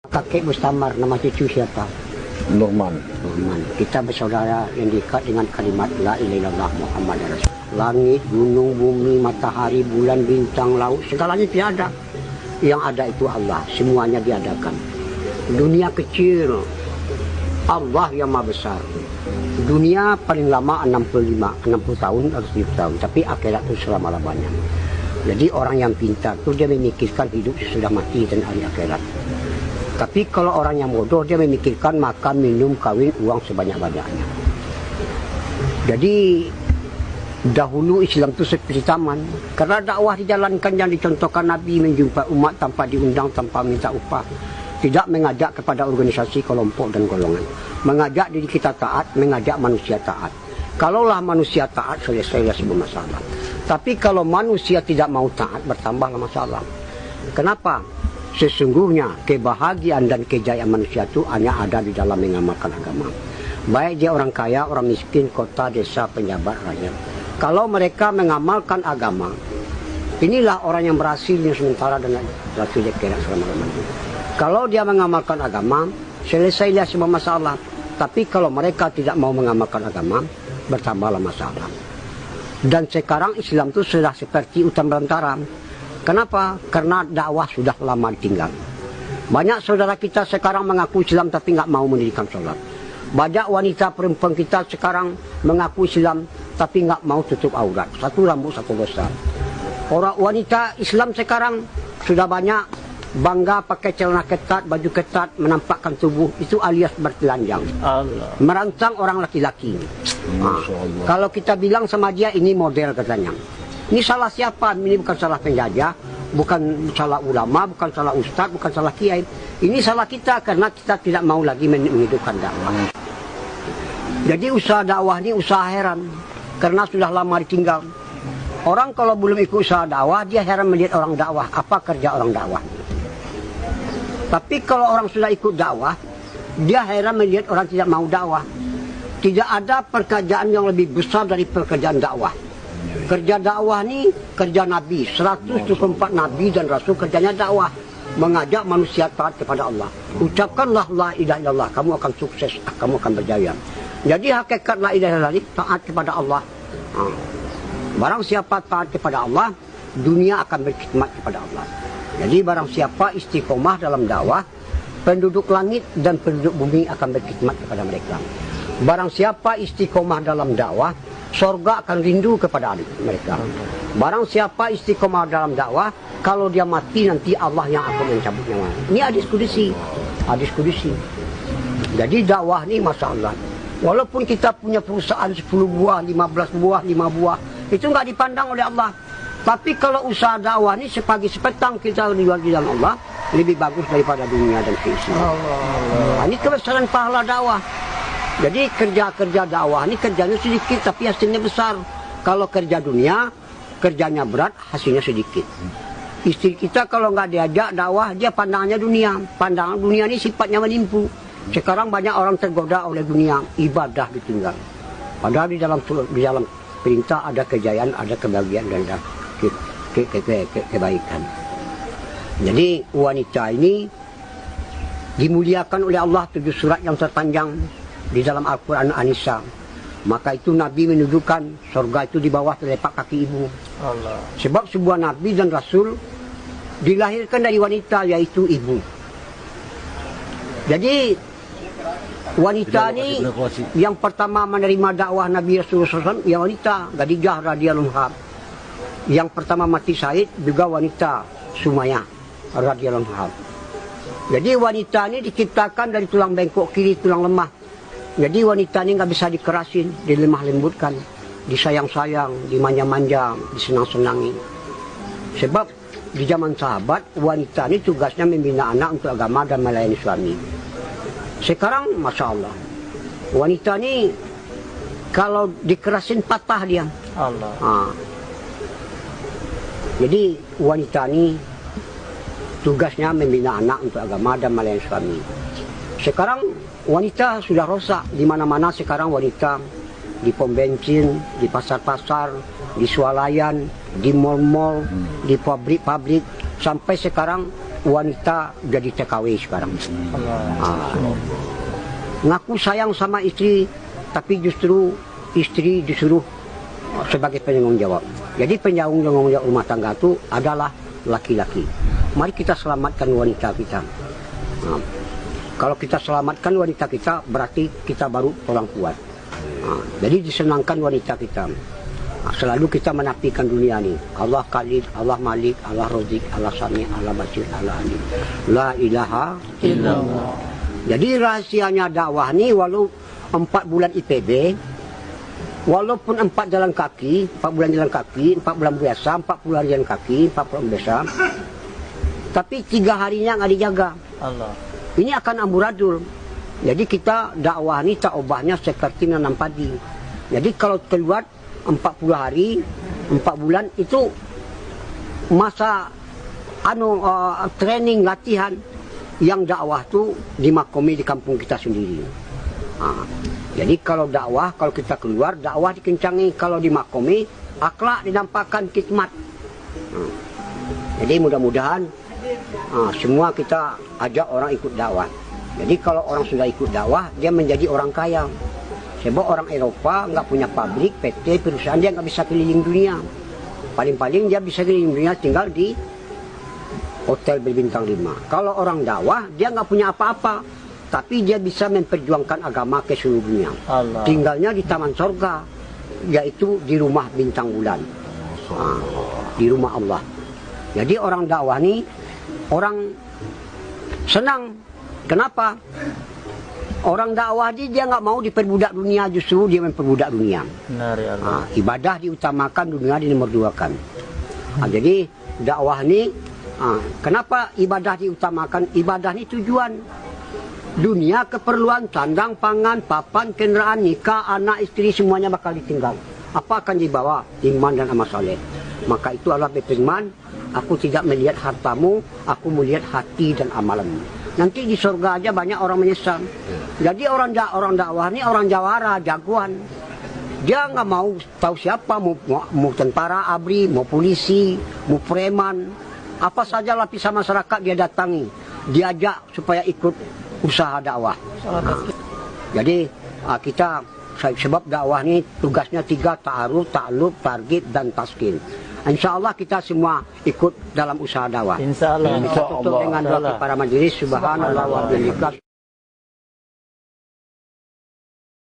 Kakek Mustamar, nama cucu siapa? Norman. Norman. Kita bersaudara yang diikat dengan kalimat La ilaha illallah Muhammad Rasul. Langit, gunung, bumi, matahari, bulan, bintang, laut, segalanya tidak ada. Yang ada itu Allah, semuanya diadakan. Dunia kecil, Allah yang maha besar. Dunia paling lama 60 tahun atau 70 tahun, tapi akhirat itu selama-lamanya. Jadi orang yang pintar itu dia memikirkan hidup sesudah mati dan hari akhirat. Tapi kalau orang yang bodoh dia memikirkan makan, minum, kawin, uang sebanyak-banyaknya. Jadi dahulu Islam itu seperti taman. Karena dakwah dijalankan yang dicontohkan Nabi, menjumpai umat tanpa diundang, tanpa minta upah. Tidak mengajak kepada organisasi, kelompok dan golongan. Mengajak diri kita taat, mengajak manusia taat. Kalaulah manusia taat, selesailah semua masalah. Tapi kalau manusia tidak mau taat, bertambahlah masalah. Kenapa? Sesungguhnya kebahagiaan dan kejayaan manusia itu hanya ada di dalam mengamalkan agama. Baik dia orang kaya, orang miskin, kota, desa, penjabat, rakyat. Kalau mereka mengamalkan agama, inilah orang yang berhasil yang sementara dengan berhasil di akhirat selama-lamanya. Kalau dia mengamalkan agama, selesailah semua masalah. Tapi kalau mereka tidak mau mengamalkan agama, bertambahlah masalah. Dan sekarang Islam itu sudah seperti hutan belantara. Kenapa? Karena dakwah sudah lama ditinggal. Banyak saudara kita sekarang mengaku Islam tapi nggak mau mendirikan sholat. Banyak wanita perempuan kita sekarang mengaku Islam tapi nggak mau tutup aurat. Satu rambut, satu dosa. Orang wanita Islam sekarang sudah banyak bangga pakai celana ketat, baju ketat, menampakkan tubuh. Itu alias bertelanjang. Allah. Merancang orang laki-laki. Kalau kita bilang sama dia ini model katanya. Ini salah siapa? Ini bukan salah penjajah, bukan salah ulama, bukan salah ustaz, bukan salah kiai. Ini salah kita karena kita tidak mau lagi menghidupkan dakwah. Jadi usaha dakwah ini usaha heran karena sudah lama ditinggal. Orang kalau belum ikut usaha dakwah, dia heran melihat orang dakwah. Apa kerja orang dakwah? Tapi kalau orang sudah ikut dakwah, dia heran melihat orang tidak mau dakwah. Tidak ada pekerjaan yang lebih besar dari pekerjaan dakwah. Kerja dakwah ini kerja Nabi, 124 Nabi dan Rasul kerjanya dakwah. Mengajak manusia taat kepada Allah. Ucapkanlah la ilaha illallah, kamu akan sukses, kamu akan berjaya. Jadi hakikat la ilaha illallah taat kepada Allah. Barang siapa taat kepada Allah, dunia akan berkhidmat kepada Allah. Jadi barang siapa istiqomah dalam dakwah, penduduk langit dan penduduk bumi akan berkhidmat kepada mereka. Barang siapa istiqomah dalam dakwah, surga akan rindu kepada mereka. Barang siapa istiqomah dalam dakwah, kalau dia mati nanti Allah yang akan mencabut nyawa. Ini hadis kudusi. Hadis kudusi. Jadi dakwah ini masalah. Walaupun kita punya perusahaan 10 buah, 15 buah, 5 buah, itu nggak dipandang oleh Allah. Tapi kalau usaha dakwah ini sepagi sepetang kita jual di dalam Allah, lebih bagus daripada dunia dan keisinya. Ini kebesaran pahala dakwah. Jadi kerja-kerja dakwah ini kerjanya sedikit tapi hasilnya besar. Kalau kerja dunia, kerjanya berat, hasilnya sedikit. Istri kita kalau nggak diajak dakwah, dia pandangannya dunia. Pandangan dunia ini sifatnya menipu. Sekarang banyak orang tergoda oleh dunia, ibadah ditinggal. Padahal di dalam perintah ada kejayaan, ada kebahagiaan dan ada kebaikan. Jadi wanita ini dimuliakan oleh Allah 7 surat yang terpanjang di dalam Al-Quran An-Nisa. Maka itu Nabi menunjukkan surga itu di bawah telapak kaki ibu. Allah. Sebab sebuah Nabi dan Rasul dilahirkan dari wanita, yaitu ibu. Jadi wanita ini yang pertama menerima dakwah Nabi Rasulullah SAW, yang wanita Khadijah radhiyallahu anha. Yang pertama mati syahid juga wanita Sumayyah radhiyallahu anha. Jadi wanita ini diciptakan dari tulang bengkok kiri, tulang lemah. Jadi wanita ini nggak bisa dikerasin, dilemah lembutkan, disayang-sayang, dimanja-manja, disenang-senangi. Sebab di zaman sahabat, wanita ini tugasnya membina anak untuk agama dan melayani suami. Sekarang, Masya Allah, wanita ini kalau dikerasin patah dia. Allah. Jadi wanita ini tugasnya membina anak untuk agama dan melayani suami. Sekarang wanita sudah rosak di mana-mana. Sekarang wanita di pom bensin, di pasar-pasar, di swalayan, di mal-mal, di pabrik-pabrik, sampai sekarang wanita jadi TKW sekarang. Ngaku sayang sama istri, tapi justru istri disuruh sebagai penanggung jawab. Jadi penanggung jawab rumah tangga itu adalah laki-laki. Mari kita selamatkan wanita kita. Kalau kita selamatkan wanita kita, berarti kita baru orang kuat. Jadi disenangkan wanita kita. Selalu kita menafikan dunia ini. Allah Khalid, Allah Malik, Allah Razik, Allah Sami, Allah Basir, Allah Alim. La ilaha illallah. Jadi rahasianya dakwah ini, walau 4 bulan IPB, walaupun 4 jalan kaki, 4 bulan jalan kaki, 4 bulan biasa, 40 hari jalan kaki, 40 biasa, tapi 3 harinya nggak dijaga. Allah. Ini akan amburadul. Jadi kita dakwah ini tak ubahnya seperti nanam padi. Jadi kalau keluar 40 hari, 4 bulan itu masa training latihan yang dakwah tu dimakomi di kampung kita sendiri. Jadi kalau dakwah, kalau kita keluar, dakwah dikencangi, kalau dimakomi, akhlak dinampakkan, khidmat. Jadi mudah-mudahan semua kita ajak orang ikut dakwah. Jadi kalau orang sudah ikut dakwah, dia menjadi orang kaya. Sebab orang Eropa nggak punya pabrik, PT, perusahaan, dia nggak bisa keliling dunia. Paling-paling dia bisa keliling dunia tinggal di hotel berbintang 5. Kalau orang dakwah, dia nggak punya apa-apa, tapi dia bisa memperjuangkan agama ke seluruh dunia. Allah. Tinggalnya di taman sorga, yaitu di rumah bintang bulan, di rumah Allah. Jadi orang dakwah ini orang senang. Kenapa? Orang dakwah dia nggak mau diperbudak dunia, justru dia memperbudak dunia. Benar, ya Allah. Ibadah diutamakan, dunia dinomorduakan. Jadi dakwah ini, kenapa ibadah diutamakan? Ibadah ini tujuan. Dunia keperluan, sandang, pangan, papan, kendaraan, nikah, anak, istri, semuanya bakal ditinggal. Apa akan dibawa? Iman dan amal saleh. Maka itu Allah berfirman, aku tidak melihat hartamu, aku melihat hati dan amalanmu. Nanti di surga aja banyak orang menyesal. Jadi orang dakwah ini orang jawara, jagoan. Dia nggak mau tahu siapa, mau tentara, ABRI, mau polisi, mau preman, apa saja lapisan masyarakat dia datangi, diajak supaya ikut usaha dakwah. Jadi kita, sebab dakwah ini tugasnya 3, ta'aruf, ta'aluf, targhib, dan taskin. Insya Allah kita semua ikut dalam usaha dakwah. Insya Allah. Kita tutup dengan doa para majelis. Subhanallah wa bihamdihi.